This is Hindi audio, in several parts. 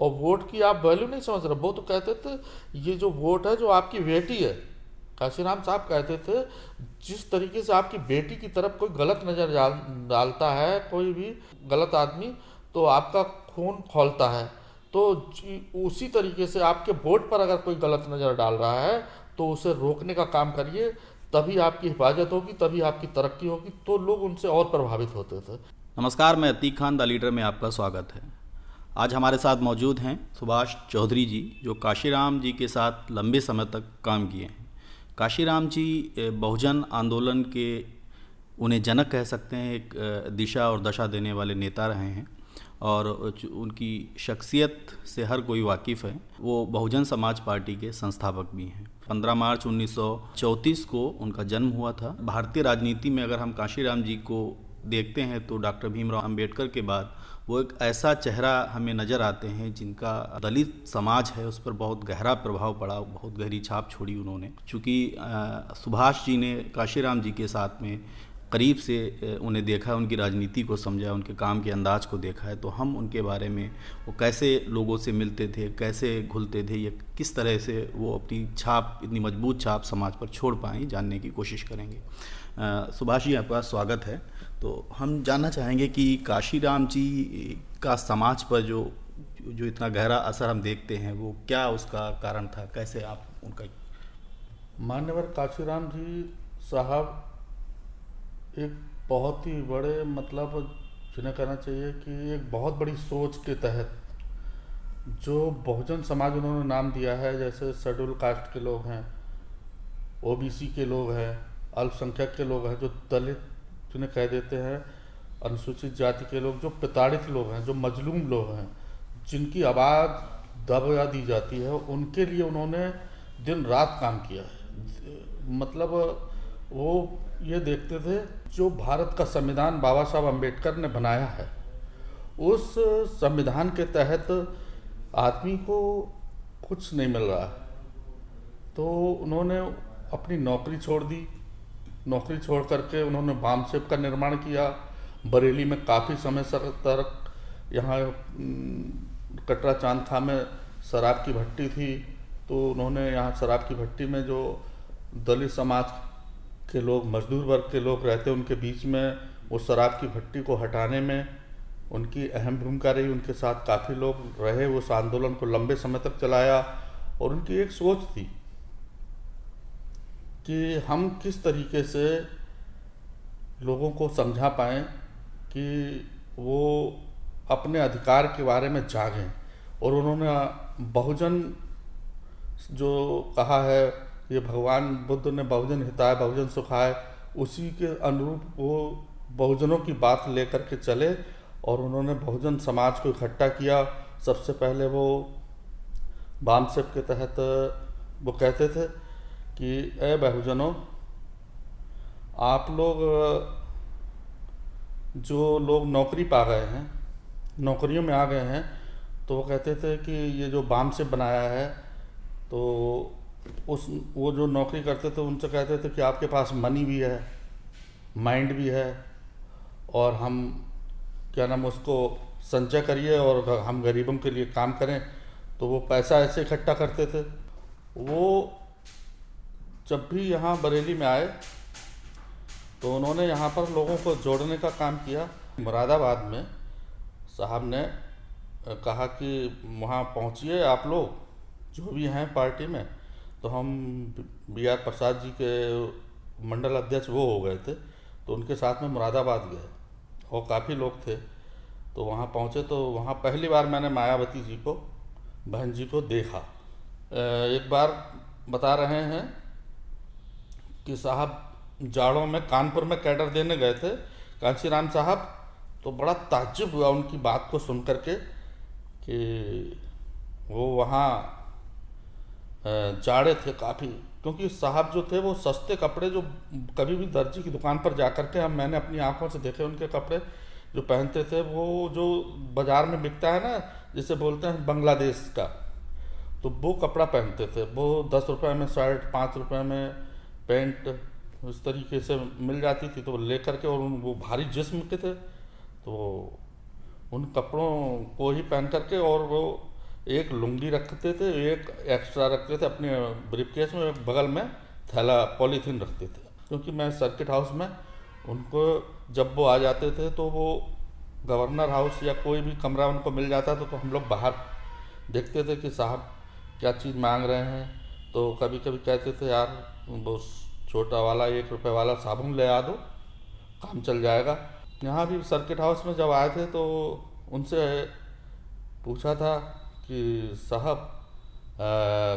और वोट की आप वैल्यू नहीं समझ रहे। वो तो कहते थे ये जो वोट है जो आपकी बेटी है, काशीराम साहब कहते थे जिस तरीके से आपकी बेटी की तरफ कोई गलत नज़र डालता है कोई भी गलत आदमी, तो आपका खून खौलता है। तो उसी तरीके से आपके वोट पर अगर कोई गलत नज़र डाल रहा है तो उसे रोकने का काम करिए, तभी आपकी हिफाजत होगी, तभी आपकी तरक्की होगी। तो लोग उनसे और प्रभावित होते थे। नमस्कार, मैं अतीक खान द लीडर में आपका स्वागत है। आज हमारे साथ मौजूद हैं सुभाष चौधरी जी, जो काशीराम जी के साथ लंबे समय तक काम किए हैं। काशीराम जी बहुजन आंदोलन के उन्हें जनक कह सकते हैं, एक दिशा और दशा देने वाले नेता रहे हैं और उनकी शख्सियत से हर कोई वाकिफ़ है। वो बहुजन समाज पार्टी के संस्थापक भी हैं। 15 मार्च 1934 को उनका जन्म हुआ था। भारतीय राजनीति में अगर हम काशीराम जी को देखते हैं तो डॉक्टर भीमराव अंबेडकर के बाद वो एक ऐसा चेहरा हमें नज़र आते हैं जिनका दलित समाज है उस पर बहुत गहरा प्रभाव पड़ा, बहुत गहरी छाप छोड़ी उन्होंने। चूँकि सुभाष जी ने काशीराम जी के साथ में करीब से उन्हें देखा, उनकी राजनीति को समझा, उनके काम के अंदाज को देखा है, तो हम उनके बारे में वो कैसे लोगों से मिलते थे, कैसे घुलते थे, या किस तरह से वो अपनी छाप, इतनी मजबूत छाप समाज पर छोड़ पाएँ, जानने की कोशिश करेंगे। सुभाष जी, आपका स्वागत है। तो हम जानना चाहेंगे कि काशीराम जी का समाज पर जो जो इतना गहरा असर हम देखते हैं, वो क्या उसका कारण था, कैसे आप उनका। मान्यवर काशीराम जी साहब एक बहुत ही बड़े, मतलब जिन्हें कहना चाहिए कि एक बहुत बड़ी सोच के तहत जो बहुजन समाज उन्होंने नाम दिया है, जैसे शेड्यूल कास्ट के लोग हैं, ओबीसी के लोग हैं, अल्पसंख्यक के लोग हैं, जो दलित जिन्हें कह देते हैं, अनुसूचित जाति के लोग, जो प्रताड़ित लोग हैं, जो मजलूम लोग हैं, जिनकी आवाज़ दबा दी जाती है, उनके लिए उन्होंने दिन रात काम किया है। मतलब वो ये देखते थे जो भारत का संविधान बाबा साहब अम्बेडकर ने बनाया है, उस संविधान के तहत आदमी को कुछ नहीं मिल रहा है, तो उन्होंने अपनी नौकरी छोड़ दी। नौकरी छोड़ करके उन्होंने बामसेप का निर्माण किया। बरेली में काफ़ी समय तक यहाँ कटरा चांद खां में शराब की भट्टी थी, तो उन्होंने यहाँ शराब की भट्टी में जो दलित समाज के लोग, मजदूर वर्ग के लोग रहते, उनके बीच में वो शराब की भट्टी को हटाने में उनकी अहम भूमिका रही। उनके साथ काफ़ी लोग रहे, उस आंदोलन को लंबे समय तक चलाया। और उनकी एक सोच थी कि हम किस तरीके से लोगों को समझा पाएँ कि वो अपने अधिकार के बारे में जागें। और उन्होंने बहुजन जो कहा है, ये भगवान बुद्ध ने बहुजन हिताय बहुजन सुखाय, उसी के अनुरूप वो बहुजनों की बात लेकर के चले और उन्होंने बहुजन समाज को इकट्ठा किया। सबसे पहले वो बामसेप के तहत वो कहते थे कि ए बहुजनों, आप लोग जो लोग नौकरी पा गए हैं, नौकरियों में आ गए हैं, तो वो कहते थे कि ये जो बामसेप बनाया है, तो वो जो नौकरी करते थे उनसे कहते थे कि आपके पास मनी भी है, माइंड भी है, और हम क्या नाम उसको संचय करिए और हम गरीबों के लिए काम करें। तो वो पैसा ऐसे इकट्ठा करते थे। वो जब भी यहाँ बरेली में आए तो उन्होंने यहाँ पर लोगों को जोड़ने का काम किया। मुरादाबाद में साहब ने कहा कि वहाँ पहुँचिए आप लोग जो भी हैं पार्टी में। तो हम BR प्रसाद जी के मंडल अध्यक्ष वो हो गए थे, तो उनके साथ में मुरादाबाद गए और काफ़ी लोग थे। तो वहाँ पहुँचे तो वहाँ पहली बार मैंने मायावती जी को, बहन जी को देखा। एक बार बता रहे हैं कि साहब जाड़ों में कानपुर में कैडर देने गए थे कांशीराम साहब, तो बड़ा ताज्जुब हुआ उनकी बात को सुन करके कि वो वहाँ जाड़े थे काफ़ी, क्योंकि साहब जो थे वो सस्ते कपड़े, जो कभी भी दर्जी की दुकान पर जा कर के मैंने अपनी आंखों से देखे उनके कपड़े जो पहनते थे, वो जो बाज़ार में बिकता है ना, जिसे बोलते हैं बांग्लादेश का, तो वो कपड़ा पहनते थे। वो 10 रुपये में शर्ट, 5 रुपये में पैंट इस तरीके से मिल जाती थी, तो ले करके, और वो भारी जिस्म के थे, तो उन कपड़ों को ही पहन करके, और वो एक लुंगी रखते थे, एक एक्स्ट्रा रखते थे अपने ब्रीफकेस में, एक बगल में थैला पॉलीथीन रखते थे, क्योंकि मैं सर्किट हाउस में उनको जब वो आ जाते थे तो वो गवर्नर हाउस या कोई भी कमरा उनको मिल जाता था तो हम लोग बाहर देखते थे कि साहब क्या चीज़ मांग रहे हैं। तो कभी कभी कहते थे यार वो छोटा वाला 1 रुपये वाला साबुन ले आ दो, काम चल जाएगा। यहाँ भी सर्किट हाउस में जब आए थे तो उनसे पूछा था कि साहब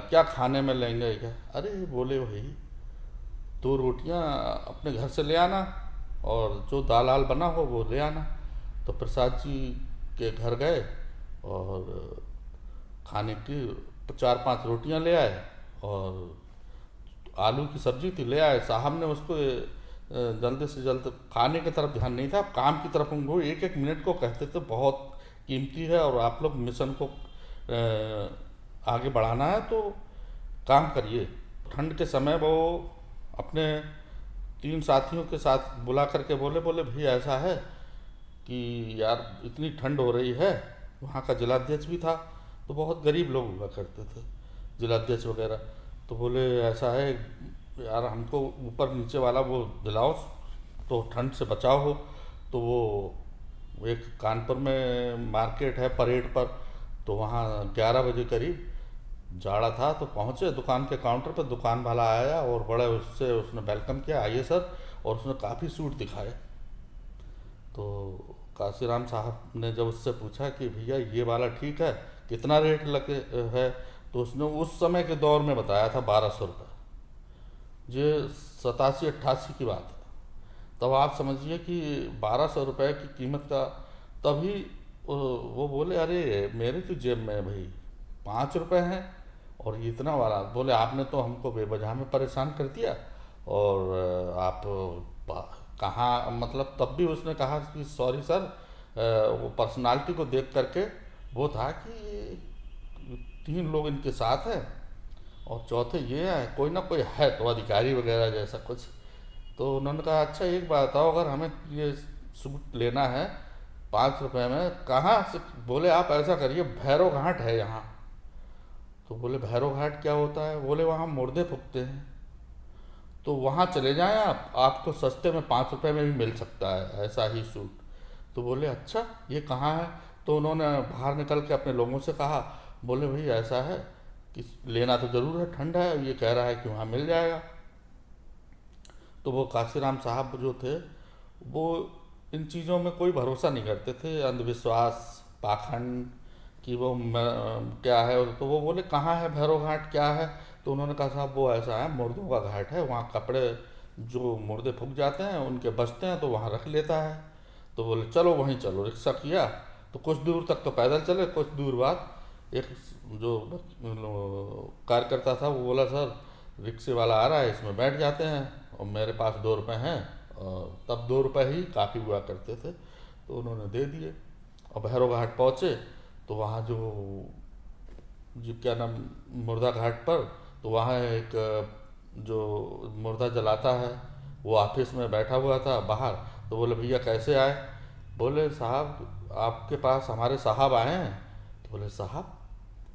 क्या खाने में लेंगे क्या? अरे बोले भाई 2 रोटियाँ अपने घर से ले आना और जो दाल आल बना हो वो ले आना। तो प्रसाद जी के घर गए और खाने की 4-5 रोटियां ले आए और आलू की सब्जी थी ले आए। साहब ने उसको जल्दी से जल्द, खाने की तरफ ध्यान नहीं था, काम की तरफ उनको एक एक मिनट को कहते थे बहुत कीमती है और आप लोग मिशन को आगे बढ़ाना है तो काम करिए। ठंड के समय वो अपने 3 साथियों के साथ बुला करके बोले भैया ऐसा है कि यार इतनी ठंड हो रही है। वहाँ का जिलाध्यक्ष भी था तो बहुत गरीब लोग हुआ करते थे जिलाध्यक्ष वगैरह। तो बोले ऐसा है यार हमको ऊपर नीचे वाला वो दिलाओ तो ठंड से बचाव हो। तो वो एक कानपुर में मार्केट है परेड पर, तो वहाँ 11 बजे करीब जाड़ा था तो पहुँचे दुकान के काउंटर पर। दुकान वाला आया और बड़े उससे उसने वेलकम किया, आइए सर, और उसने काफ़ी सूट दिखाए। तो काशीराम साहब ने जब उससे पूछा कि भैया ये वाला ठीक है, कितना रेट लगे है, तो उसने उस समय के दौर में बताया था 1200 रुपये। ये 87-88 की बात है। तब आप समझिए कि 1200 रुपये की कीमत का। तभी वो बोले अरे मेरे तो जेब में भाई 5 रुपये हैं और ये इतना वाला। बोले आपने तो हमको बेवजह में परेशान कर दिया और आप कहाँ, मतलब तब भी उसने कहा कि सॉरी सर, वो पर्सनालिटी को देख करके वो था कि 3 लोग इनके साथ हैं और चौथे ये है, कोई ना कोई है तो अधिकारी वगैरह जैसा कुछ। तो उन्होंने कहा अच्छा एक बात बताओ, अगर हमें ये सूट लेना है 5 रुपये में, कहाँ से? बोले आप ऐसा करिए भैरव घाट है यहाँ। तो बोले भैरव घाट क्या होता है? बोले वहाँ मुर्दे फूकते हैं, तो वहाँ चले जाएं आप, आपको सस्ते में 5 रुपये में भी मिल सकता है ऐसा ही सूट। तो बोले अच्छा ये कहाँ है? तो उन्होंने बाहर निकल के अपने लोगों से कहा, बोले भाई ऐसा है कि लेना तो ज़रूर है, ठंड है, ये कह रहा है कि वहाँ मिल जाएगा। तो वो काशीराम साहब जो थे वो इन चीज़ों में कोई भरोसा नहीं करते थे, अंधविश्वास पाखंड कि वो क्या है। तो वो बोले कहाँ है भैरव घाट, क्या है? तो उन्होंने कहा साहब वो ऐसा है, मुर्दों का घाट है, वहाँ कपड़े जो मुर्दे फूक जाते हैं उनके बचते हैं तो वहाँ रख लेता है। तो बोले चलो वहीं चलो। रिक्शा किया तो कुछ दूर तक तो पैदल चले, कुछ दूर बाद एक जो कार्यकर्ता था वो बोला सर रिक्शे वाला आ रहा है, इसमें बैठ जाते हैं, और मेरे पास 2 रुपये हैं। और तब 2 रुपये ही काफ़ी हुआ करते थे, तो उन्होंने दे दिए। और भैरव घाट पहुँचे तो वहाँ जो क्या नाम, मुर्दा घाट पर, तो वहाँ एक जो मुर्दा जलाता है वो ऑफिस में बैठा हुआ था बाहर। तो बोले भैया कैसे आए? बोले साहब आपके पास हमारे साहब आए हैं। तो बोले साहब,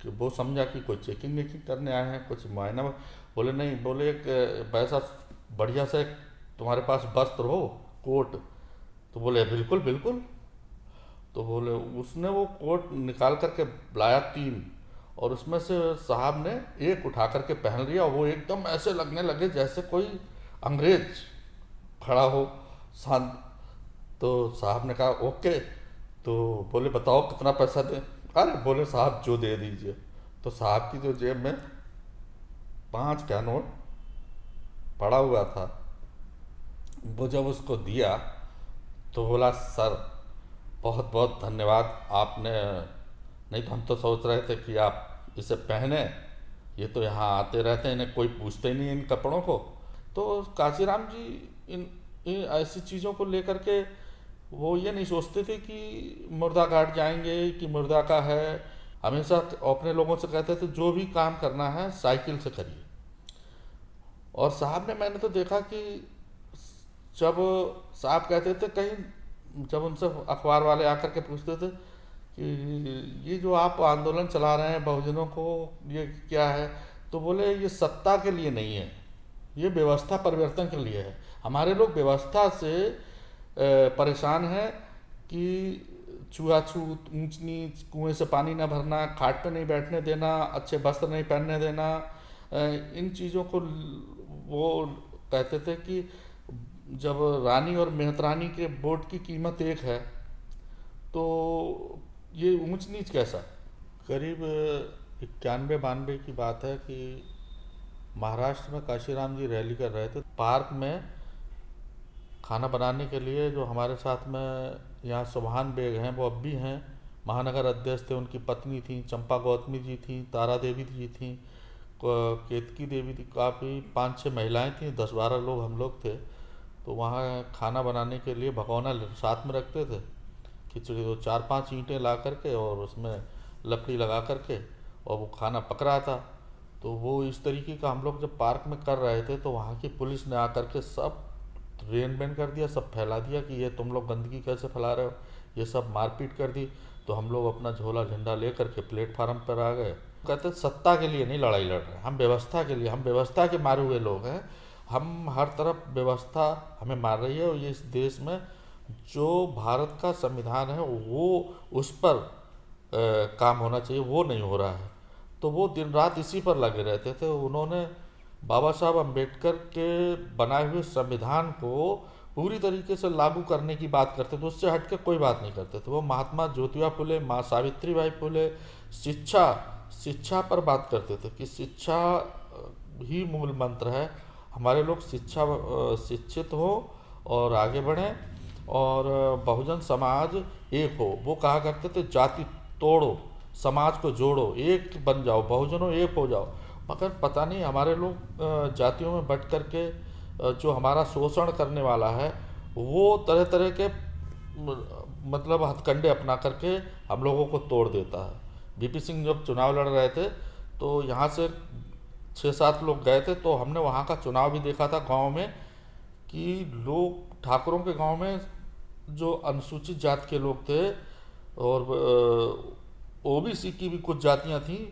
कि वो समझा कि कोई चेकिंग वेकिंग करने आए हैं, कुछ मुआयना। बोले नहीं, बोले एक पैसा बढ़िया से तुम्हारे पास वस्त्र हो, कोट। तो बोले बिल्कुल बिल्कुल। तो बोले उसने वो कोट निकाल करके लाया 3, और उसमें से साहब ने एक उठा करके पहन लिया। वो एकदम ऐसे लगने लगे जैसे कोई अंग्रेज खड़ा हो शांत। तो साहब ने कहा ओके। तो बोले बताओ कितना पैसा दें? अरे बोले साहब जो दे दीजिए। तो साहब की जो जेब में 5 का नोट पड़ा हुआ था, वो जब उसको दिया तो बोला सर बहुत बहुत धन्यवाद आपने, नहीं तो हम तो सोच रहे थे कि आप इसे पहने, ये तो यहाँ आते रहते हैं, इन्हें कोई पूछते ही नहीं इन कपड़ों को। तो काशीराम जी इन ऐसी चीज़ों को लेकर के वो ये नहीं सोचते थे कि मुर्दा घाट जाएंगे कि मुर्दा का है। हमेशा अपने लोगों से कहते थे जो भी काम करना है साइकिल से करिए। और साहब ने, मैंने तो देखा कि जब साहब कहते थे कहीं, जब उनसे अखबार वाले आकर के पूछते थे कि ये जो आप आंदोलन चला रहे हैं बहुजनों को, ये क्या है? तो बोले ये सत्ता के लिए नहीं है, ये व्यवस्था परिवर्तन के लिए है। हमारे लोग व्यवस्था से परेशान हैं कि छुआछूत, ऊंच नीच, कुएं से पानी न भरना, खाट पे नहीं बैठने देना, अच्छे वस्त्र नहीं पहनने देना, इन चीज़ों को वो कहते थे कि जब रानी और मेहतरानी के वोट की कीमत एक है तो ये ऊंच नीच कैसा? करीब 91-92 की बात है कि महाराष्ट्र में काशीराम जी रैली कर रहे थे पार्क में। खाना बनाने के लिए जो हमारे साथ में यहाँ सुभान बेग हैं, वो अब भी हैं, महानगर अध्यक्ष थे, उनकी पत्नी थी चंपा गौतमी जी थी, तारा देवी जी थी, केतकी देवी थी, काफ़ी 5-6 महिलाएं थीं, 10-12 लोग हम लोग थे। तो वहाँ खाना बनाने के लिए भगोना साथ में रखते थे, खिचड़ी, तो 4-5 ईंटें ला करके और उसमें लकड़ी लगा करके और वो खाना पक रहा था। तो वो इस तरीके का हम लोग जब पार्क में कर रहे थे तो वहाँ की पुलिस ने आकर के सब रेन बैन कर दिया, सब फैला दिया कि ये तुम लोग गंदगी कैसे फैला रहे हो, ये सब मारपीट कर दी। तो हम लोग अपना झोला झंडा ले करके प्लेटफार्म पर आ गए। कहते सत्ता के लिए नहीं लड़ाई लड़ रहे, हम व्यवस्था के लिए, हम व्यवस्था के मारे हुए लोग हैं, हम हर तरफ व्यवस्था हमें मार रही है। और ये इस देश में जो भारत का संविधान है वो उस पर काम होना चाहिए, वो नहीं हो रहा है। तो वो दिन रात इसी पर लगे रहते थे। उन्होंने बाबा साहब अम्बेडकर के बनाए हुए संविधान को पूरी तरीके से लागू करने की बात करते थे, उससे हट के कोई बात नहीं करते थे। वो महात्मा ज्योतिबा फुले, माँ सावित्रीबाई फुले शिक्षा पर बात करते थे कि शिक्षा ही मूल मंत्र है। हमारे लोग शिक्षित हो और आगे बढ़ें और बहुजन समाज एक हो। वो कहा करते थे जाति तोड़ो, समाज को जोड़ो, एक बन जाओ, बहुजनों एक हो जाओ। मगर पता नहीं हमारे लोग जातियों में बट करके जो हमारा शोषण करने वाला है वो तरह तरह के मतलब हथकंडे अपना करके हम लोगों को तोड़ देता है। बीपी सिंह जब चुनाव लड़ रहे थे तो यहाँ से 6-7 लोग गए थे, तो हमने वहाँ का चुनाव भी देखा था गांव में कि लोग, ठाकुरों के गांव में जो अनुसूचित जाति के लोग थे और ओबीसी की भी कुछ जातियां थीं,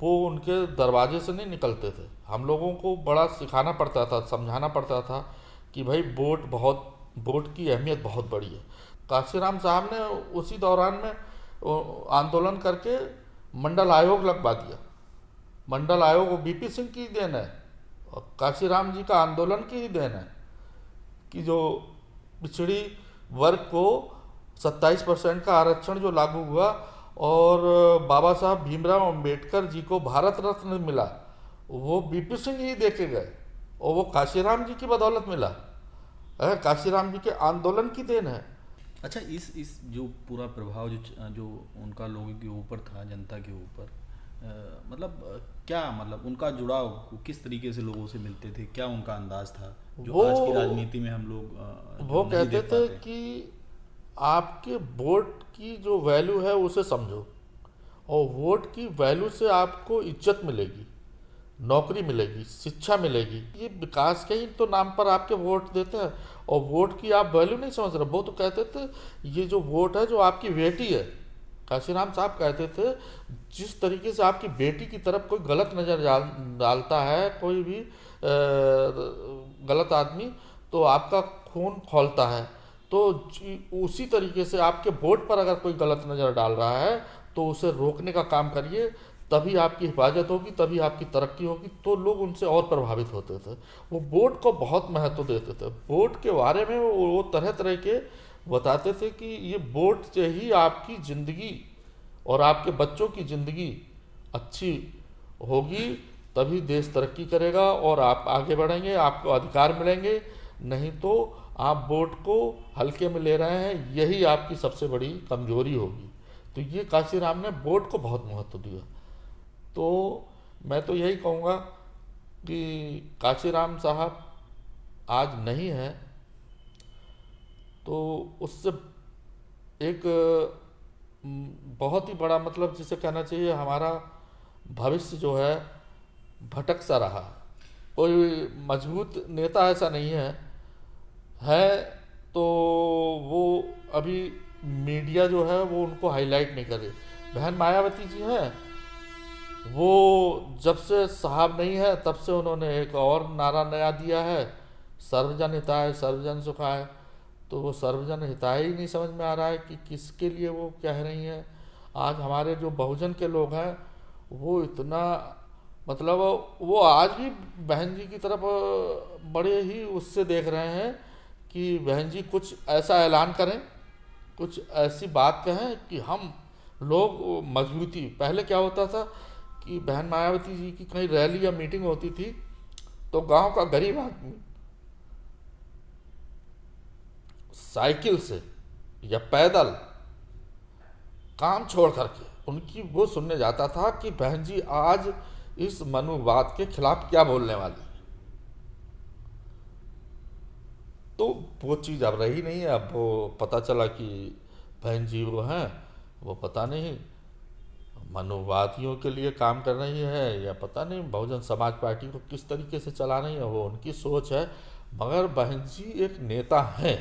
वो उनके दरवाजे से नहीं निकलते थे। हम लोगों को बड़ा सिखाना पड़ता था, समझाना पड़ता था कि भाई वोट की अहमियत बहुत बड़ी है। काशीराम साहब ने उसी दौरान में आंदोलन करके मंडल आयोग लगवा दिया। मंडल आयोग वो बीपी सिंह की देन है और काशीराम जी का आंदोलन की ही देन है कि जो पिछड़ी वर्ग को 27% का आरक्षण जो लागू हुआ और बाबा साहब भीमराव अंबेडकर जी को भारत रत्न मिला, वो बीपी सिंह ही देके गए और वो काशीराम जी की बदौलत मिला है, काशीराम जी के आंदोलन की देन है। अच्छा, इस जो पूरा प्रभाव जो उनका लोगों के ऊपर था, जनता के ऊपर, मतलब क्या, मतलब उनका जुड़ाव किस तरीके से लोगों से मिलते थे, क्या उनका अंदाज था जो आज की राजनीति में हम लोग वो नहीं कहते देख थे पाते? कि आपके वोट की जो वैल्यू है उसे समझो और वोट की वैल्यू से आपको इज्जत मिलेगी, नौकरी मिलेगी, शिक्षा मिलेगी। ये विकास के ही तो नाम पर आपके वोट देते हैं और वोट की आप वैल्यू नहीं समझ रहे। वो तो कहते थे ये जो वोट है जो आपकी बेटी है, काशीराम साहब कहते थे जिस तरीके से आपकी बेटी की तरफ कोई गलत नज़र डालता है कोई भी गलत आदमी, तो आपका खून खौलता है। तो उसी तरीके से आपके वोट पर अगर कोई गलत नज़र डाल रहा है तो उसे रोकने का काम करिए, तभी आपकी हिफाजत होगी, तभी आपकी तरक्की होगी। तो लोग उनसे और प्रभावित होते थे। वो वोट को बहुत महत्व देते थे। वोट के बारे में वो तरह तरह के बताते थे कि ये वोट से ही आपकी ज़िंदगी और आपके बच्चों की ज़िंदगी अच्छी होगी, तभी देश तरक्की करेगा और आप आगे बढ़ेंगे, आपको अधिकार मिलेंगे। नहीं तो आप वोट को हल्के में ले रहे हैं, यही आपकी सबसे बड़ी कमजोरी होगी। तो ये काशीराम ने वोट को बहुत महत्व दिया। तो मैं तो यही कहूँगा कि काशीराम साहब आज नहीं है तो उससे एक बहुत ही बड़ा, मतलब जिसे कहना चाहिए हमारा भविष्य जो है भटक सा रहा। कोई मजबूत नेता ऐसा नहीं है तो वो अभी मीडिया जो है वो उनको हाईलाइट नहीं कर रही। बहन मायावती जी हैं, वो जब से साहब नहीं है तब से उन्होंने एक और नारा नया दिया है, सर्वजन हिताय सर्वजन सुखाय। तो वो सर्वजन हिताय ही नहीं समझ में आ रहा है कि किसके लिए वो कह रही हैं। आज हमारे जो बहुजन के लोग हैं वो इतना मतलब वो आज भी बहन जी की तरफ बड़े ही उससे देख रहे हैं कि बहन जी कुछ ऐसा ऐलान करें, कुछ ऐसी बात कहें कि हम लोग मजबूती। पहले क्या होता था कि बहन मायावती जी की कहीं रैली या मीटिंग होती थी तो गांव का गरीब आदमी साइकिल से या पैदल काम छोड़ करके उनकी वो सुनने जाता था कि बहन जी आज इस मनुवाद के खिलाफ क्या बोलने वाली है। तो वो चीज़ अब रही नहीं है। अब वो पता चला कि बहन जी वो हैं, वो पता नहीं मनुवादियों के लिए काम कर रही है या पता नहीं बहुजन समाज पार्टी को किस तरीके से चला रही है, वो उनकी सोच है। मगर बहन जी एक नेता हैं।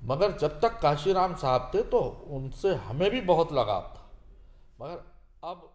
मगर जब तक काशीराम साहब थे तो उनसे हमें भी बहुत लगाव था। मगर अब